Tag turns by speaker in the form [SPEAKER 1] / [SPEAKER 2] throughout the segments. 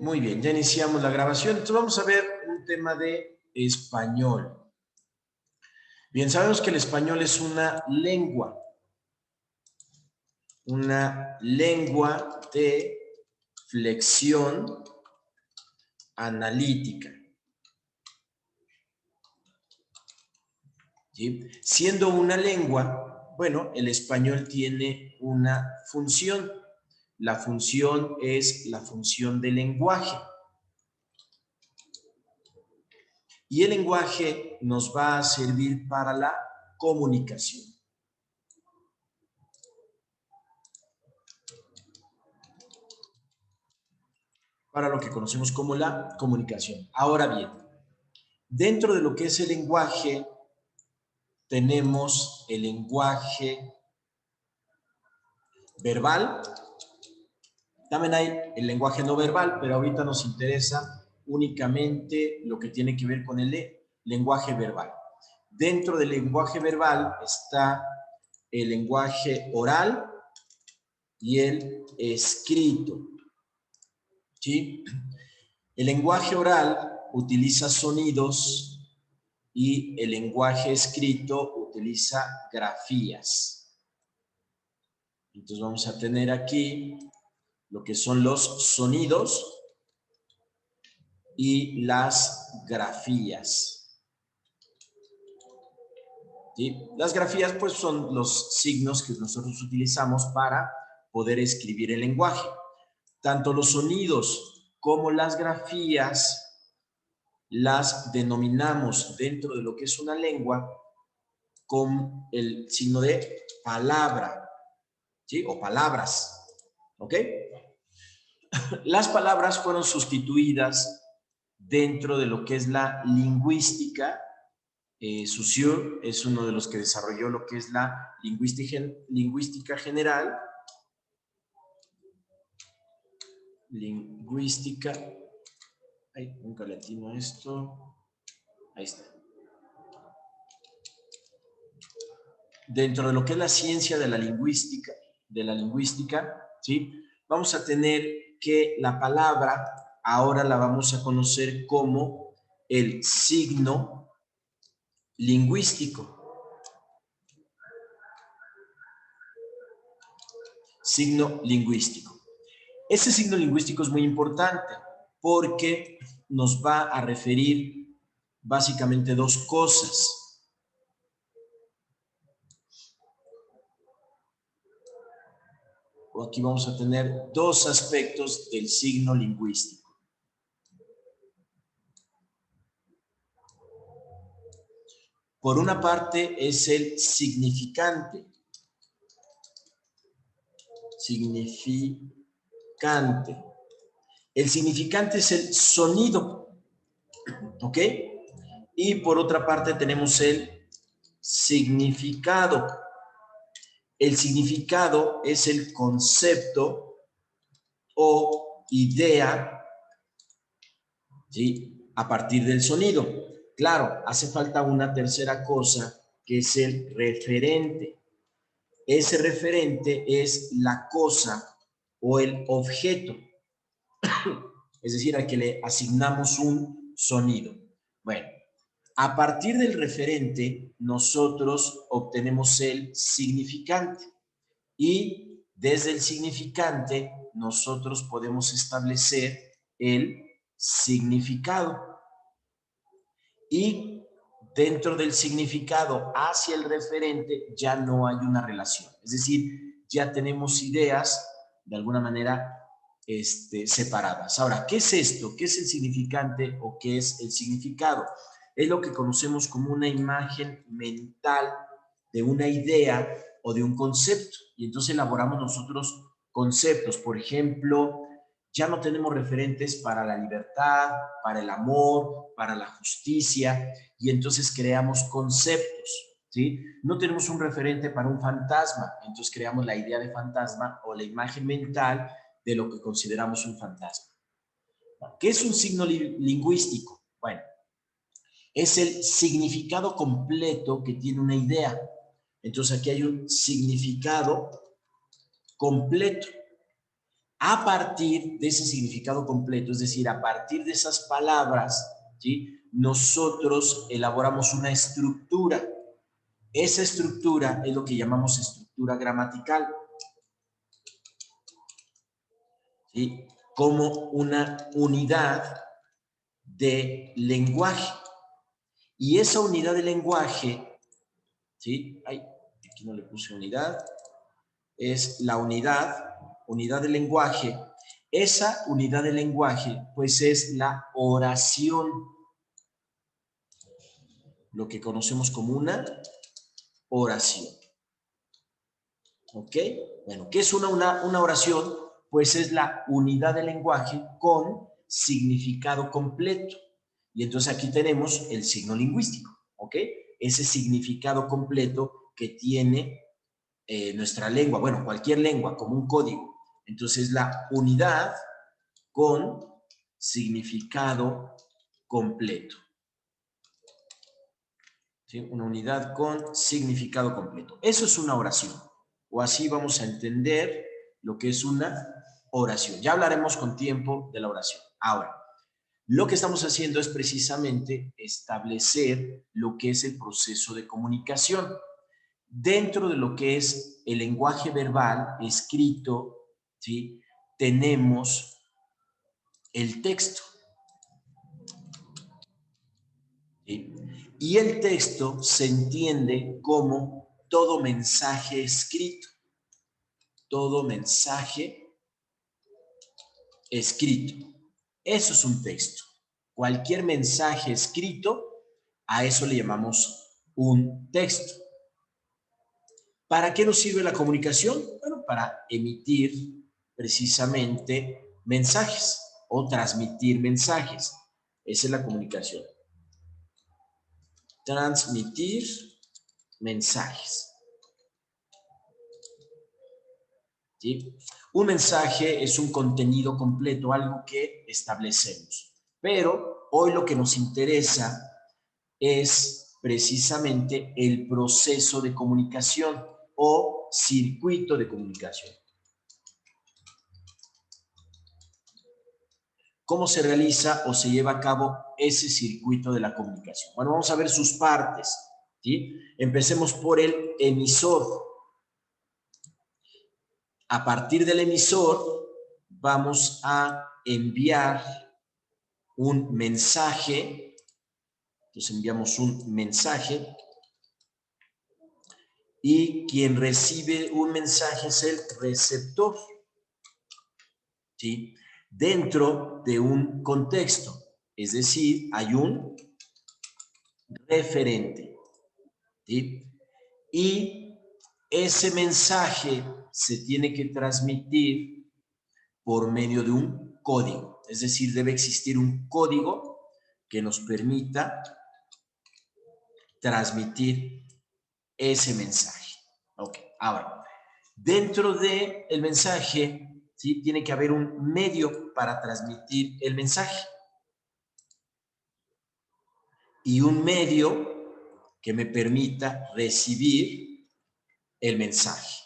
[SPEAKER 1] Muy bien, ya iniciamos la grabación. Entonces vamos a ver un tema de español. Bien, sabemos que el español es una lengua de flexión analítica. ¿Sí? Siendo una lengua, bueno, el español tiene una función. La función es la función del lenguaje. Y el lenguaje nos va a servir para la comunicación. Para lo que conocemos como la comunicación. Ahora bien, dentro de lo que es el lenguaje, tenemos el lenguaje verbal, también hay el lenguaje no verbal, pero ahorita nos interesa únicamente lo que tiene que ver con el lenguaje verbal. Dentro del lenguaje verbal está el lenguaje oral y el escrito. ¿Sí? El lenguaje oral utiliza sonidos y el lenguaje escrito utiliza grafías. Entonces vamos a tener aquí lo que son los sonidos y las grafías. ¿Sí? Las grafías pues son los signos que nosotros utilizamos para poder escribir el lenguaje. Tanto los sonidos como las grafías las denominamos dentro de lo que es una lengua con el signo de palabra, ¿sí? O palabras, ¿ok? Las palabras fueron sustituidas dentro de lo que es la lingüística. Saussure es uno de los que desarrolló lo que es la lingüística general. Lingüística. Ay, nunca le atino esto. Ahí está. Dentro de lo que es la ciencia de la lingüística, ¿sí? Vamos a tener que la palabra ahora la vamos a conocer como el signo lingüístico. Signo lingüístico. Ese signo lingüístico es muy importante porque nos va a referir básicamente dos cosas. Aquí vamos a tener dos aspectos del signo lingüístico. Por una parte es el significante. Significante. El significante es el sonido, ¿ok? Y por otra parte tenemos el significado. El significado es el concepto o idea, ¿sí? A partir del sonido. Claro, hace falta una tercera cosa que es el referente. Ese referente es la cosa o el objeto, es decir, al que le asignamos un sonido. Bueno, a partir del referente nosotros obtenemos el significante y desde el significante nosotros podemos establecer el significado. Y dentro del significado hacia el referente ya no hay una relación. Es decir, ya tenemos ideas de alguna manera separadas. Ahora, ¿qué es esto? ¿Qué es el significante o qué es el significado? Es lo que conocemos como una imagen mental de una idea o de un concepto. Y entonces elaboramos nosotros conceptos. Por ejemplo, ya no tenemos referentes para la libertad, para el amor, para la justicia, y entonces creamos conceptos, ¿sí? No tenemos un referente para un fantasma, entonces creamos la idea de fantasma o la imagen mental de lo que consideramos un fantasma. ¿Qué es un signo lingüístico? Bueno, es el significado completo que tiene una idea. Entonces aquí hay un significado completo. A partir de ese significado completo, es decir, a partir de esas palabras, ¿sí?, nosotros elaboramos una estructura. Esa estructura es lo que llamamos estructura gramatical, ¿sí?, como una unidad de lenguaje. Y esa unidad de lenguaje, ¿sí? Ay, aquí no le puse unidad. Es la unidad de lenguaje. Esa unidad de lenguaje, pues es la oración, lo que conocemos como una oración. ¿Ok? Bueno, ¿qué es una oración? Pues es la unidad de lenguaje con significado completo. Y entonces aquí tenemos el signo lingüístico, ¿ok? Ese significado completo que tiene nuestra lengua, bueno, cualquier lengua, como un código. Entonces la unidad con significado completo. ¿Sí? Una unidad con significado completo. Eso es una oración. O así vamos a entender lo que es una oración. Ya hablaremos con tiempo de la oración. Ahora, lo que estamos haciendo es precisamente establecer lo que es el proceso de comunicación. Dentro de lo que es el lenguaje verbal escrito, ¿sí?, tenemos el texto. ¿Sí? Y el texto se entiende como todo mensaje escrito. Todo mensaje escrito. Eso es un texto. Cualquier mensaje escrito, a eso le llamamos un texto. ¿Para qué nos sirve la comunicación? Bueno, para emitir precisamente mensajes o transmitir mensajes. Esa es la comunicación. Transmitir mensajes. ¿Sí? Un mensaje es un contenido completo, algo que establecemos. Pero hoy lo que nos interesa es precisamente el proceso de comunicación o circuito de comunicación. ¿Cómo se realiza o se lleva a cabo ese circuito de la comunicación? Bueno, vamos a ver sus partes, ¿sí? Empecemos por el emisor. A partir del emisor vamos a enviar un mensaje. Entonces enviamos un mensaje y quien recibe un mensaje es el receptor, ¿sí?, dentro de un contexto. Es decir, hay un referente, ¿sí? Y ese mensaje se tiene que transmitir por medio de un código. Es decir, debe existir un código que nos permita transmitir ese mensaje. Ok, ahora, dentro del mensaje, ¿sí?, tiene que haber un medio para transmitir el mensaje. Y un medio que me permita recibir el mensaje.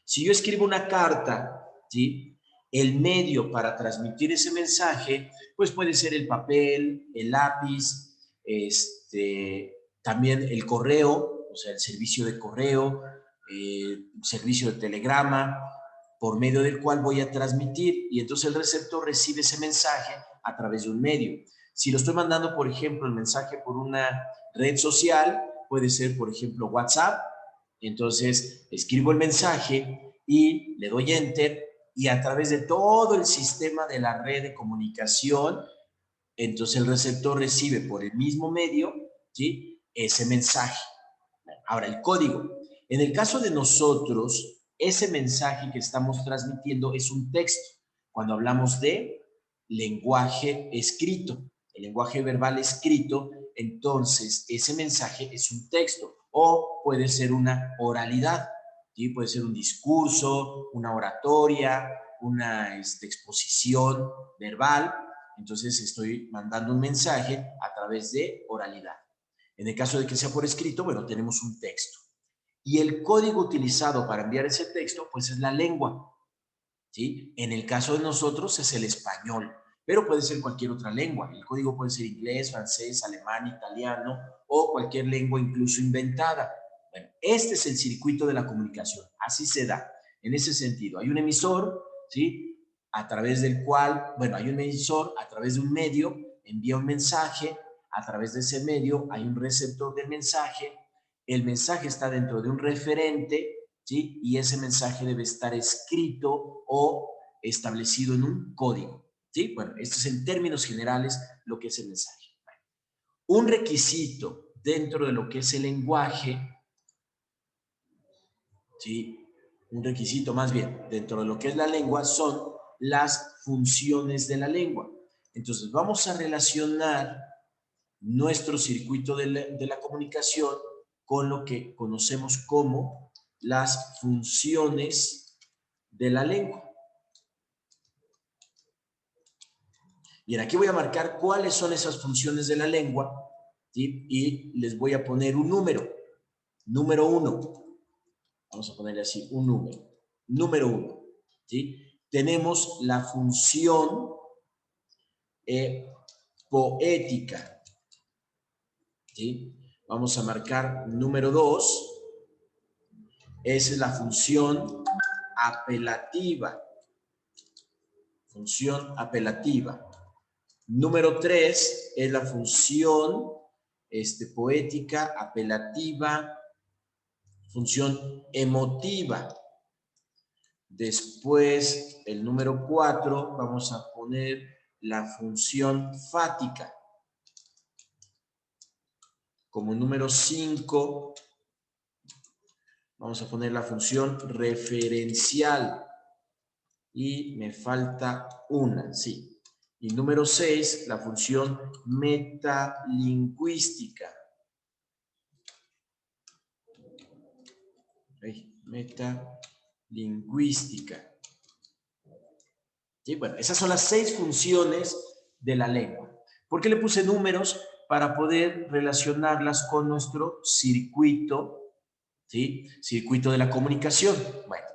[SPEAKER 1] Si yo escribo una carta, ¿sí?, el medio para transmitir ese mensaje, pues puede ser el papel, el lápiz, también el correo, o sea, el servicio de correo, servicio de telegrama, por medio del cual voy a transmitir, y entonces el receptor recibe ese mensaje a través de un medio. Si lo estoy mandando, por ejemplo, el mensaje por una red social, puede ser, por ejemplo, WhatsApp. Entonces, escribo el mensaje y le doy enter, y a través de todo el sistema de la red de comunicación, entonces el receptor recibe por el mismo medio, ¿sí?, ese mensaje. Ahora, el código. En el caso de nosotros, ese mensaje que estamos transmitiendo es un texto. Cuando hablamos de lenguaje escrito, el lenguaje verbal escrito, entonces ese mensaje es un texto o puede ser una oralidad, ¿sí? Puede ser un discurso, una oratoria, una exposición verbal. Entonces estoy mandando un mensaje a través de oralidad. En el caso de que sea por escrito, bueno, tenemos un texto. Y el código utilizado para enviar ese texto, pues es la lengua. ¿sí? En el caso de nosotros es el español, pero puede ser cualquier otra lengua. El código puede ser inglés, francés, alemán, italiano o cualquier lengua incluso inventada. Bueno, este es el circuito de la comunicación. Así se da. En ese sentido, hay un emisor, ¿sí? A través del cual, bueno, hay un emisor a través de un medio, envía un mensaje, a través de ese medio hay un receptor del mensaje, el mensaje está dentro de un referente, ¿sí? Y ese mensaje debe estar escrito o establecido en un código, ¿sí? Bueno, esto es en términos generales lo que es el mensaje. Un requisito dentro de lo que es el lenguaje, ¿sí? Un requisito más bien dentro de lo que es la lengua son las funciones de la lengua. Entonces vamos a relacionar nuestro circuito de la comunicación con lo que conocemos como las funciones de la lengua. Bien, aquí voy a marcar cuáles son esas funciones de la lengua, ¿sí? Y les voy a poner un número. Número 1. Vamos a ponerle así, un número. Número 1. ¿Sí? Tenemos la función poética. ¿Sí? Vamos a marcar número 2. Esa es la función apelativa. Función apelativa. Número 3 es la función poética, apelativa, función emotiva. Después, el número 4, vamos a poner la función fática. Como número 5, vamos a poner la función referencial. Y me falta una, sí. Y número 6, la función metalingüística. Metalingüística. ¿Sí? Bueno, esas son las 6 funciones de la lengua. ¿Por qué le puse números? Para poder relacionarlas con nuestro circuito, ¿sí? Circuito de la comunicación. Bueno,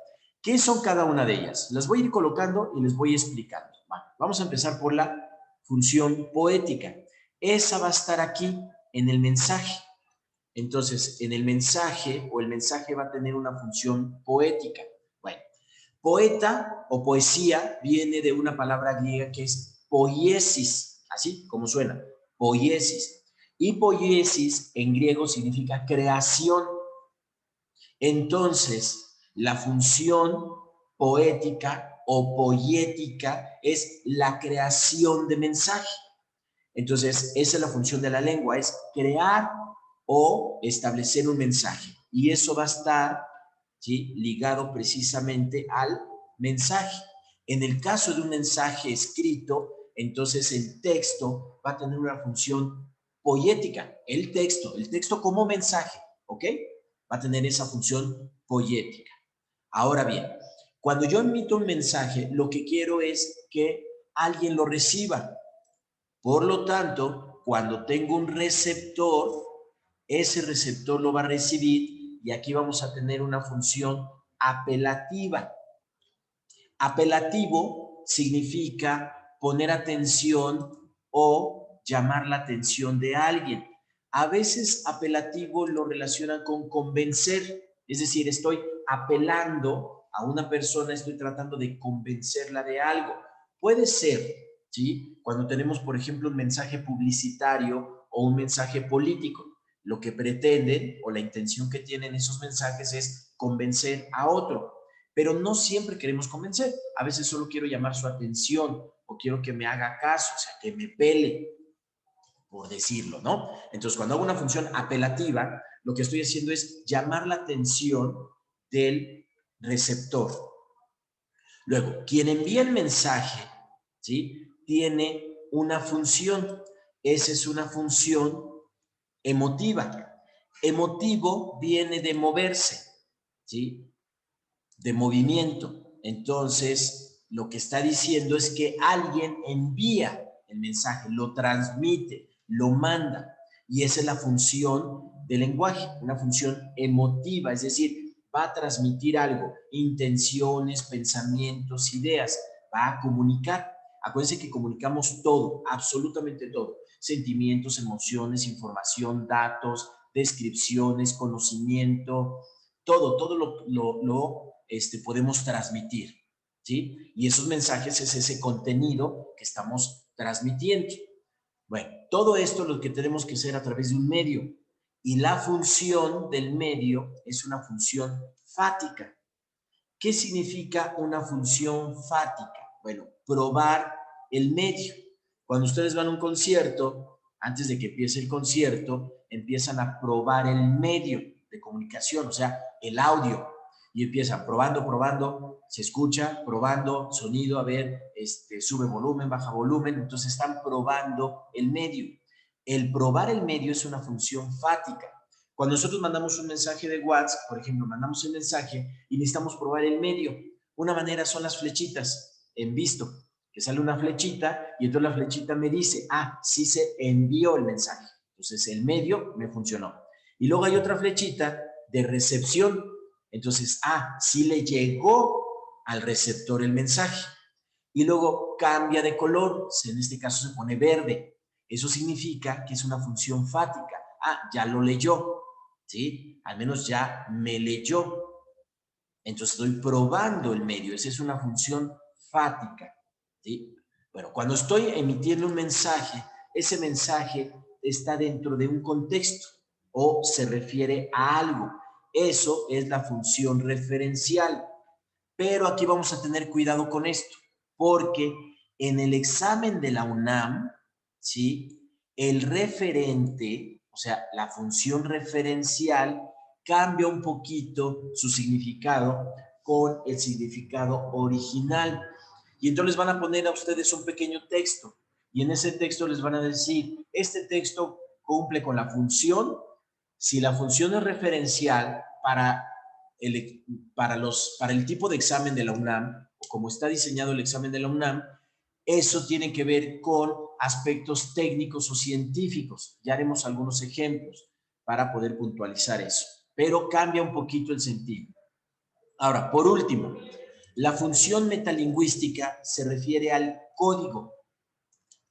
[SPEAKER 1] ¿qué son cada una de ellas? Las voy a ir colocando y les voy explicando. Bueno, vamos a empezar por la función poética. Esa va a estar aquí en el mensaje. Entonces, en el mensaje o el mensaje va a tener una función poética. Bueno, poeta o poesía viene de una palabra griega que es poiesis, así como suena, poiesis. Y poiesis en griego significa creación. Entonces, la función poética o poética es la creación de mensaje. Entonces, esa es la función de la lengua, es crear o establecer un mensaje. Y eso va a estar, ¿sí?, ligado precisamente al mensaje. En el caso de un mensaje escrito, entonces el texto va a tener una función poética. El texto como mensaje, ¿ok? Va a tener esa función poética. Ahora bien, cuando yo emito un mensaje, lo que quiero es que alguien lo reciba. Por lo tanto, cuando tengo un receptor, ese receptor lo va a recibir y aquí vamos a tener una función apelativa. Apelativo significa poner atención o llamar la atención de alguien. A veces apelativo lo relacionan con convencer, es decir, estoy apelando a una persona, estoy tratando de convencerla de algo. Puede ser, ¿sí?, cuando tenemos, por ejemplo, un mensaje publicitario o un mensaje político. Lo que pretenden o la intención que tienen esos mensajes es convencer a otro. Pero no siempre queremos convencer. A veces solo quiero llamar su atención o quiero que me haga caso, o sea, que me pele, por decirlo, ¿no? Entonces, cuando hago una función apelativa, lo que estoy haciendo es llamar la atención del receptor. Luego, quien envía el mensaje, ¿sí?, tiene una función. Esa es una función emotiva. Emotivo viene de moverse, ¿sí?, de movimiento. Entonces, lo que está diciendo es que alguien envía el mensaje, lo transmite, lo manda. Y esa es la función del lenguaje, una función emotiva, es decir, va a transmitir algo, intenciones, pensamientos, ideas, va a comunicar. Acuérdense que comunicamos todo, absolutamente todo. Sentimientos, emociones, información, datos, descripciones, conocimiento, todo lo podemos transmitir, ¿sí? Y esos mensajes es ese contenido que estamos transmitiendo. Bueno, todo esto lo que tenemos que hacer a través de un medio. Y la función del medio es una función fática. ¿Qué significa una función fática? Bueno, probar el medio. Cuando ustedes van a un concierto, antes de que empiece el concierto, empiezan a probar el medio de comunicación, o sea, el audio. Y empiezan probando, se escucha, probando, sonido, a ver, sube volumen, baja volumen, entonces están probando el medio. El probar el medio es una función fática. Cuando nosotros mandamos un mensaje de WhatsApp, por ejemplo, mandamos el mensaje y necesitamos probar el medio. Una manera son las flechitas en visto, que sale una flechita y entonces la flechita me dice, sí se envió el mensaje. Entonces el medio me funcionó. Y luego hay otra flechita de recepción. Entonces, sí le llegó al receptor el mensaje. Y luego cambia de color, en este caso se pone verde. Eso significa que es una función fática. Ya lo leyó, ¿sí? Al menos ya me leyó. Entonces estoy probando el medio. Esa es una función fática, ¿sí? Bueno, cuando estoy emitiendo un mensaje, ese mensaje está dentro de un contexto o se refiere a algo. Eso es la función referencial. Pero aquí vamos a tener cuidado con esto, porque en el examen de la UNAM, ¿sí? El referente, o sea, la función referencial, cambia un poquito su significado con el significado original. Y entonces van a poner a ustedes un pequeño texto. Y en ese texto les van a decir, este texto cumple con la función. Si la función es referencial para el tipo de examen de la UNAM, o como está diseñado el examen de la UNAM, eso tiene que ver con aspectos técnicos o científicos. Ya haremos algunos ejemplos para poder puntualizar eso, pero cambia un poquito el sentido. Ahora, por último, la función metalingüística se refiere al código,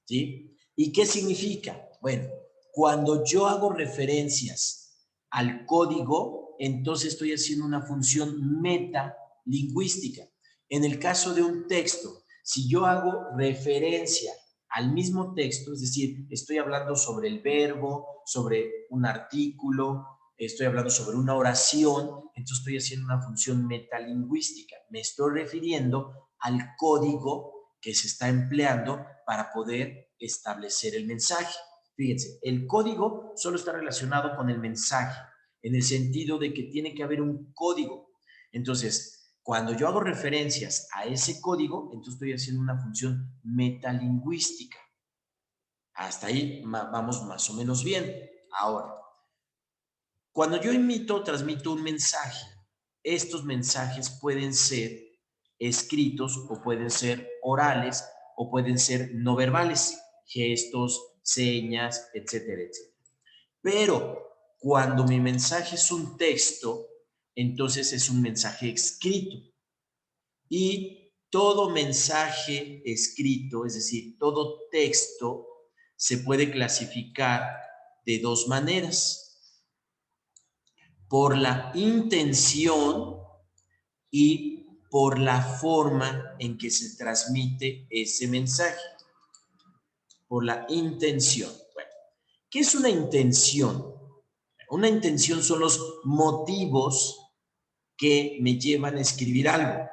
[SPEAKER 1] ¿sí? ¿Y qué significa? Bueno, cuando yo hago referencias al código, entonces estoy haciendo una función metalingüística. En el caso de un texto, si yo hago referencia al mismo texto, es decir, estoy hablando sobre el verbo, sobre un artículo, estoy hablando sobre una oración, entonces estoy haciendo una función metalingüística. Me estoy refiriendo al código que se está empleando para poder establecer el mensaje. Fíjense, el código solo está relacionado con el mensaje, en el sentido de que tiene que haber un código. Entonces, cuando yo hago referencias a ese código, entonces estoy haciendo una función metalingüística. Hasta ahí vamos más o menos bien. Ahora, cuando yo transmito un mensaje, estos mensajes pueden ser escritos o pueden ser orales o pueden ser no verbales, gestos, señas, etcétera, etcétera. Pero cuando mi mensaje es un texto, entonces es un mensaje escrito. Y todo mensaje escrito, es decir, todo texto, se puede clasificar de dos maneras: por la intención y por la forma en que se transmite ese mensaje. Por la intención. Bueno, ¿qué es una intención? Una intención son los motivos que me llevan a escribir algo.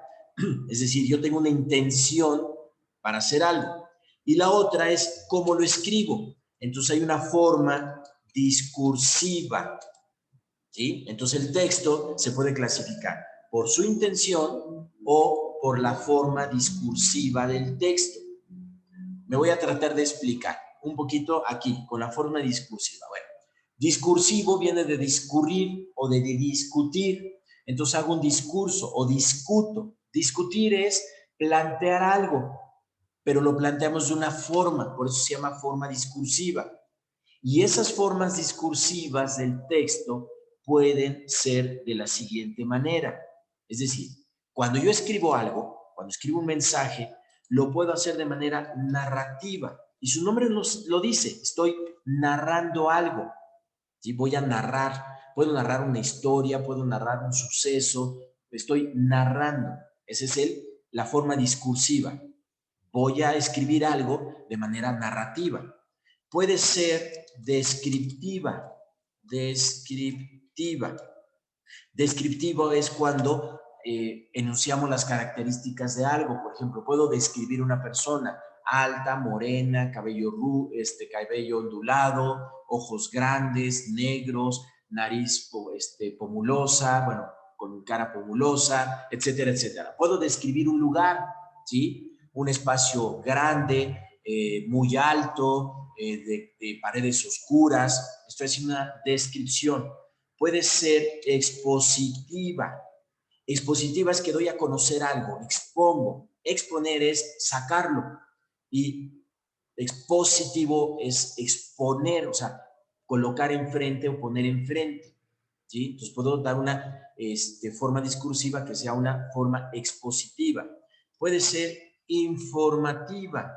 [SPEAKER 1] Es decir, yo tengo una intención para hacer algo. Y la otra es cómo lo escribo. Entonces hay una forma discursiva, ¿sí? Entonces el texto se puede clasificar por su intención o por la forma discursiva del texto. Me voy a tratar de explicar un poquito aquí con la forma discursiva. Bueno, discursivo viene de discurrir o de discutir. Entonces hago un discurso o discuto. Discutir es plantear algo, pero lo planteamos de una forma, por eso se llama forma discursiva. Y esas formas discursivas del texto pueden ser de la siguiente manera. Es decir, cuando yo escribo algo, cuando escribo un mensaje, lo puedo hacer de manera narrativa. Y su nombre lo dice, estoy narrando algo. ¿Sí? Voy a narrar, puedo narrar una historia, puedo narrar un suceso, estoy narrando. Esa es la forma discursiva. Voy a escribir algo de manera narrativa. Puede ser descriptiva. Descriptivo es cuando enunciamos las características de algo. Por ejemplo, puedo describir una persona alta, morena, cabello ondulado, ojos grandes, negros, nariz pomulosa, bueno, con cara pomulosa, etcétera, etcétera. Puedo describir un lugar, ¿sí? Un espacio grande, muy alto, de paredes oscuras. Esto es una descripción. Puede ser expositiva. Expositiva es que doy a conocer algo, expongo. Exponer es sacarlo. Y expositivo es exponer, o sea, colocar enfrente o poner enfrente. ¿Sí? Entonces puedo dar una forma discursiva que sea una forma expositiva. Puede ser informativa.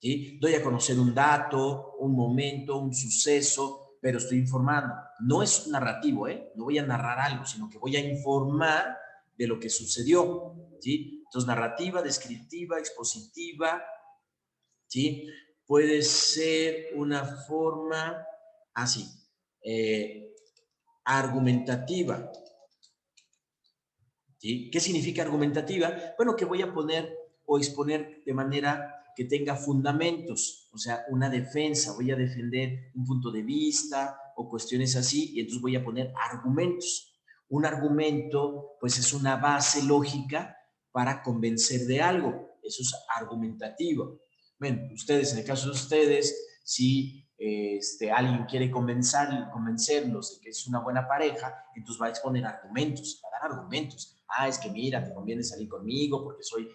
[SPEAKER 1] ¿Sí? Doy a conocer un dato, un momento, un suceso, pero estoy informando. No es narrativo, no voy a narrar algo, sino que voy a informar de lo que sucedió. ¿Sí? Entonces, narrativa, descriptiva, expositiva, ¿sí? Puede ser una forma así, argumentativa. ¿Sí? ¿Qué significa argumentativa? Bueno, que voy a poner o exponer de manera que tenga fundamentos, o sea, una defensa, voy a defender un punto de vista o cuestiones así, y entonces voy a poner argumentos. Un argumento, pues es una base lógica para convencer de algo, eso es argumentativo. Bueno, ustedes, en el caso de ustedes, si alguien quiere convencerlos de que es una buena pareja, entonces va a exponer argumentos, va a dar argumentos. Es que mira, te conviene salir conmigo porque soy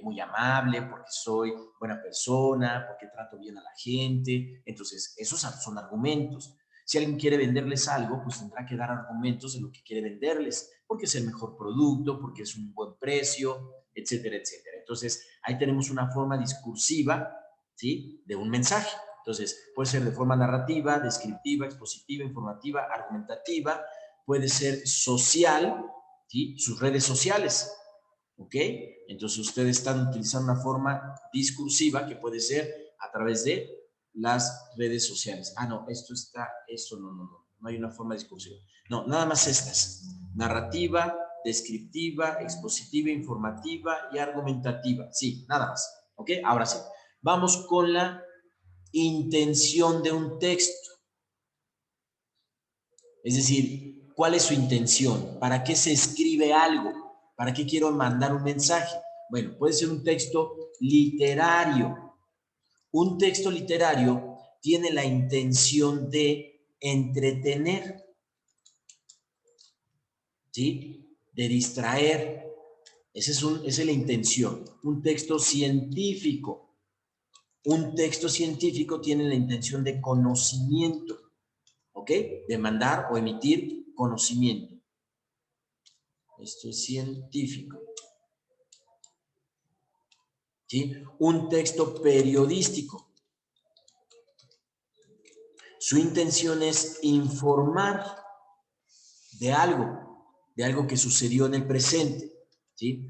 [SPEAKER 1] muy amable, porque soy buena persona, porque trato bien a la gente. Entonces, esos son argumentos. Si alguien quiere venderles algo, pues tendrá que dar argumentos de lo que quiere venderles, porque es el mejor producto, porque es un buen precio, etcétera, etcétera. Entonces, ahí tenemos una forma discursiva, ¿sí?, de un mensaje. Entonces, puede ser de forma narrativa, descriptiva, expositiva, informativa, argumentativa, puede ser social, ¿sí?, sus redes sociales, ¿ok? Entonces, ustedes están utilizando una forma discursiva que puede ser a través de las redes sociales. No, no hay una forma discursiva. No, nada más estas: narrativa, descriptiva, expositiva, informativa y argumentativa. Sí, nada más, ¿ok? Ahora sí, vamos con la intención de un texto. Es decir, ¿cuál es su intención? ¿Para qué se escribe algo? ¿Para qué quiero mandar un mensaje? Bueno, puede ser un texto literario. Un texto literario tiene la intención de entretener, ¿sí?, de distraer. Esa es la intención. Un texto científico tiene la intención de conocimiento, ¿ok? De mandar o emitir conocimiento. Esto es científico. ¿Sí? Un texto periodístico. Su intención es informar de algo que sucedió en el presente. ¿Sí?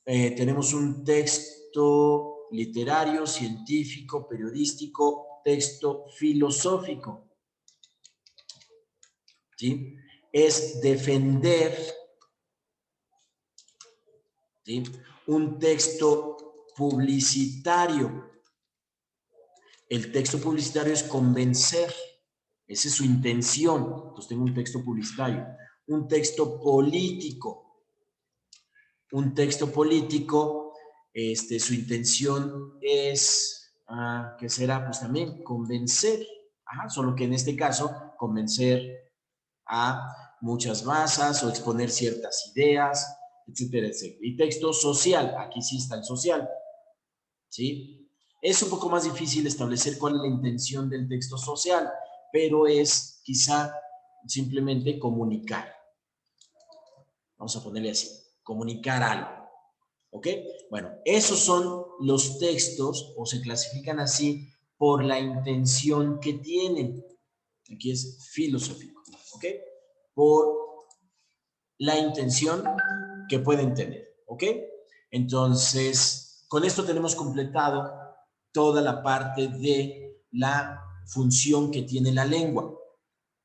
[SPEAKER 1] Tenemos un texto literario, científico, periodístico, texto filosófico. ¿Sí? Es defender, ¿sí?, un texto publicitario. El texto publicitario es convencer. Esa es su intención. Entonces tengo un texto publicitario. Un texto político. Un texto político, su intención es, ¿qué será? Pues también convencer. Solo que en este caso, convencer a muchas masas o exponer ciertas ideas, etcétera, etcétera. Y texto social, aquí sí está el social, ¿sí? Es un poco más difícil establecer cuál es la intención del texto social, pero es quizá simplemente comunicar. Vamos a ponerle así, comunicar algo. ¿Ok? Bueno, esos son los textos, o se clasifican así por la intención que tienen. Aquí es filosófico. ¿Ok? Por la intención que pueden tener. ¿Ok? Entonces, con esto tenemos completado toda la parte de la función que tiene la lengua.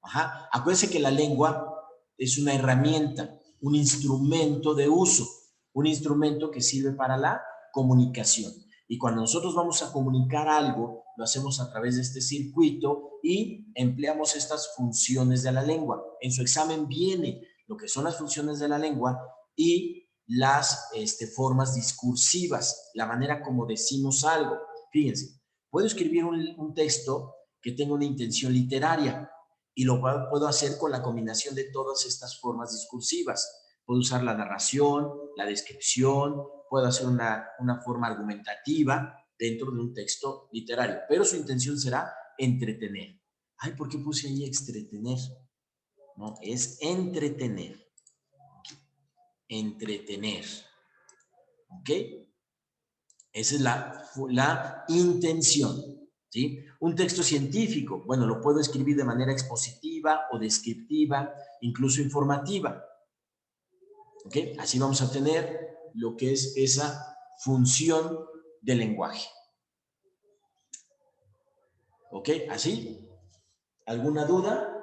[SPEAKER 1] Ajá. Acuérdense que la lengua es una herramienta, un instrumento de uso, un instrumento que sirve para la comunicación. Y cuando nosotros vamos a comunicar algo, lo hacemos a través de este circuito y empleamos estas funciones de la lengua. En su examen viene lo que son las funciones de la lengua y las formas discursivas, la manera como decimos algo. Fíjense, puedo escribir un texto que tenga una intención literaria, y lo puedo hacer con la combinación de todas estas formas discursivas. Puedo usar la narración, la descripción, puedo hacer una forma argumentativa dentro de un texto literario, pero su intención será entretener. Ay, ¿por qué puse ahí entretener? No, es entretener. Entretener. ¿Ok? Esa es la intención. ¿Sí? Un texto científico, bueno, lo puedo escribir de manera expositiva o descriptiva, incluso informativa. ¿Ok? Así vamos a tener lo que es esa función del lenguaje. ¿Ok? ¿Así? ¿Alguna duda?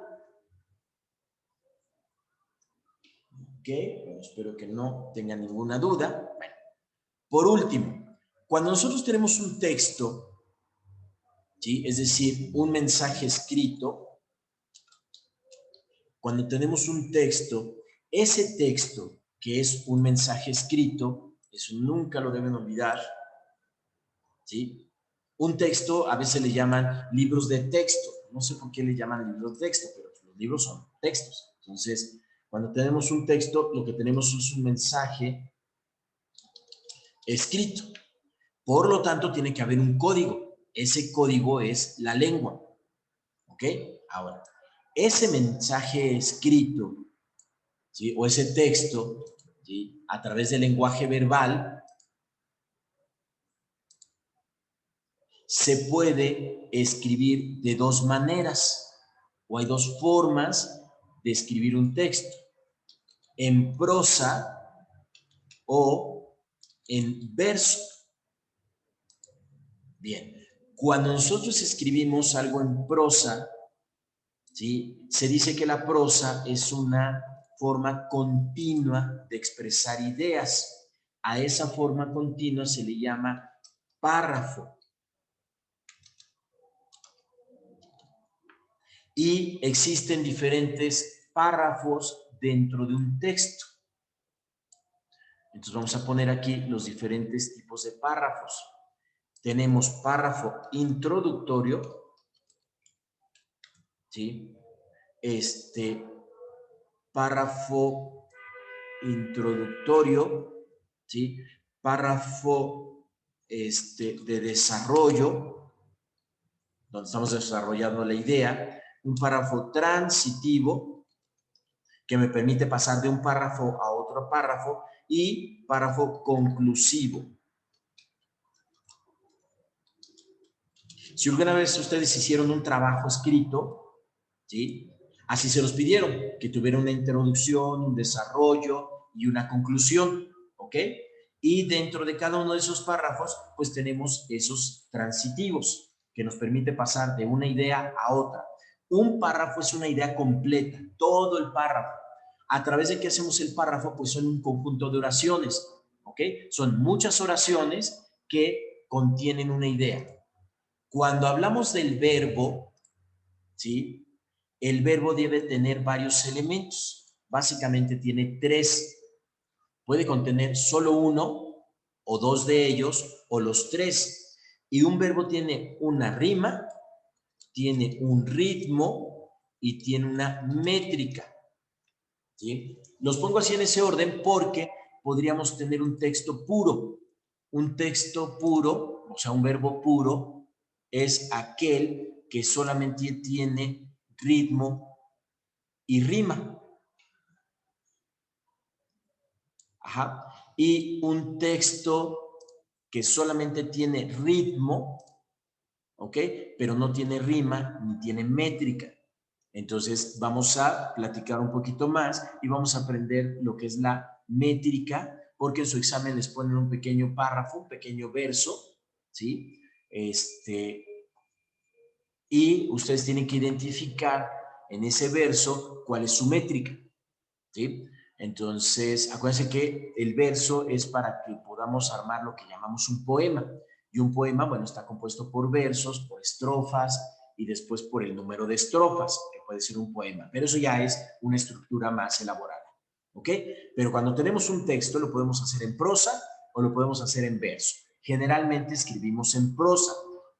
[SPEAKER 1] ¿Ok? Bueno, espero que no tengan ninguna duda. Bueno, por último, cuando nosotros tenemos un texto, ¿sí? Es decir, un mensaje escrito, cuando tenemos un texto, ese texto que es un mensaje escrito, eso nunca lo deben olvidar, ¿sí? Un texto a veces le llaman libros de texto, no sé por qué le llaman libros de texto, pero los libros son textos. Entonces, cuando tenemos un texto, lo que tenemos es un mensaje escrito. Por lo tanto, tiene que haber un código. Ese código es la lengua. ¿Ok? Ahora, ese mensaje escrito, ¿sí? O ese texto, ¿sí? A través del lenguaje verbal, se puede escribir de dos maneras, o hay dos formas de escribir un texto: en prosa o en verso. Bien, cuando nosotros escribimos algo en prosa, ¿sí? Se dice que la prosa es una forma continua de expresar ideas. A esa forma continua se le llama párrafo. Y existen diferentes párrafos dentro de un texto. Entonces vamos a poner aquí los diferentes tipos de párrafos. Tenemos párrafo introductorio, ¿sí? Párrafo introductorio, ¿sí? Párrafo de desarrollo, donde estamos desarrollando la idea. Un párrafo transitivo, que me permite pasar de un párrafo a otro párrafo, y párrafo conclusivo. Si alguna vez ustedes hicieron un trabajo escrito, ¿sí? Así se los pidieron, que tuviera una introducción, un desarrollo y una conclusión, ¿ok? Y dentro de cada uno de esos párrafos, pues tenemos esos transitivos, que nos permite pasar de una idea a otra. Un párrafo es una idea completa, todo el párrafo. ¿A través de qué hacemos el párrafo? Pues son un conjunto de oraciones, ¿ok? Son muchas oraciones que contienen una idea. Cuando hablamos del verbo, ¿sí? El verbo debe tener varios elementos. Básicamente tiene tres. Puede contener solo uno o dos de ellos o los tres. Y un verbo tiene una rima, tiene un ritmo y tiene una métrica. ¿Sí? Los pongo así en ese orden porque podríamos tener un texto puro. Un texto puro, o sea, un verbo puro, es aquel que solamente tiene ritmo y rima. Ajá. Y un texto que solamente tiene ritmo, ¿ok? Pero no tiene rima ni tiene métrica. Entonces vamos a platicar un poquito más y vamos a aprender lo que es la métrica, porque en su examen les ponen un pequeño párrafo, un pequeño verso, ¿sí? Y ustedes tienen que identificar en ese verso cuál es su métrica, ¿sí? Entonces, acuérdense que el verso es para que podamos armar lo que llamamos un poema. Y un poema, bueno, está compuesto por versos, por estrofas y después por el número de estrofas, que puede ser un poema. Pero eso ya es una estructura más elaborada, ¿ok? Pero cuando tenemos un texto, lo podemos hacer en prosa o lo podemos hacer en verso. Generalmente escribimos en prosa.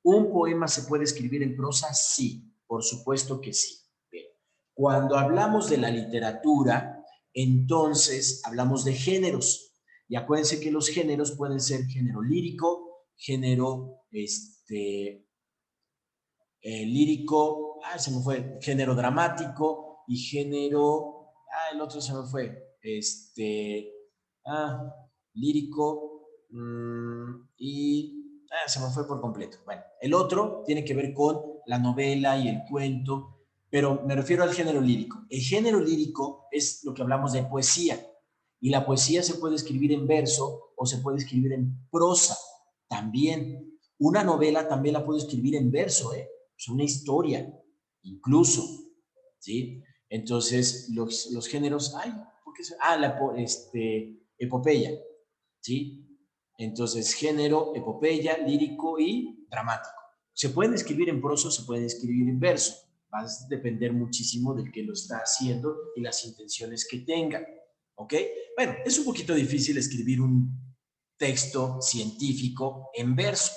[SPEAKER 1] ¿Un poema se puede escribir en prosa? Sí, por supuesto que sí. Bien. Cuando hablamos de la literatura, entonces hablamos de géneros. Y acuérdense que los géneros pueden ser género lírico, género lírico, se me fue, género dramático y género, el otro se me fue, lírico y se me fue por completo. Bueno, el otro tiene que ver con la novela y el cuento, pero me refiero al género lírico. El género lírico es lo que hablamos de poesía, y la poesía se puede escribir en verso o se puede escribir en prosa también. Una novela también la puedo escribir en verso, es una historia, incluso, ¿sí? Entonces, los géneros, ¿por qué se? Epopeya, ¿sí? Entonces, género, epopeya, lírico y dramático. Se pueden escribir en prosa, se pueden escribir en verso. Va a depender muchísimo del que lo está haciendo y las intenciones que tenga, ¿ok? Bueno, es un poquito difícil escribir un texto científico en verso,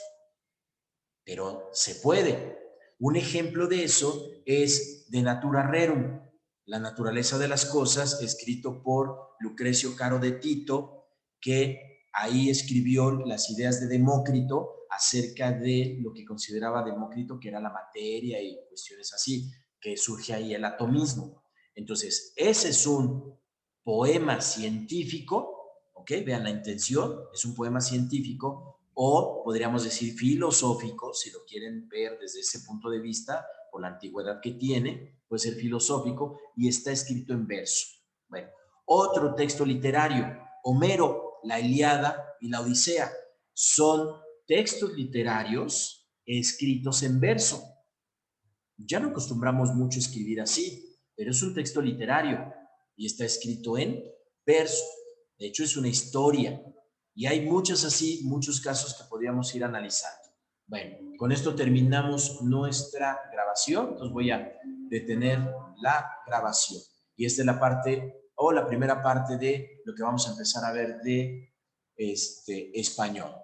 [SPEAKER 1] pero se puede. Un ejemplo de eso es De Natura Rerum, La naturaleza de las cosas, escrito por Lucrecio Caro de Tito, que ahí escribió las ideas de Demócrito acerca de lo que consideraba Demócrito que era la materia y cuestiones así, que surge ahí el atomismo. Entonces, ese es un poema científico, ¿ok? Vean la intención, es un poema científico, o podríamos decir filosófico, si lo quieren ver desde ese punto de vista, por la antigüedad que tiene, puede ser filosófico y está escrito en verso. Bueno, otro texto literario, Homero, la Ilíada y la Odisea, son textos literarios escritos en verso. Ya no acostumbramos mucho a escribir así, pero es un texto literario y está escrito en verso. De hecho, es una historia. Y hay muchos así, muchos casos que podríamos ir analizando. Bueno, con esto terminamos nuestra grabación. Entonces voy a detener la grabación. Y esta es la parte, o la primera parte de lo que vamos a empezar a ver de español.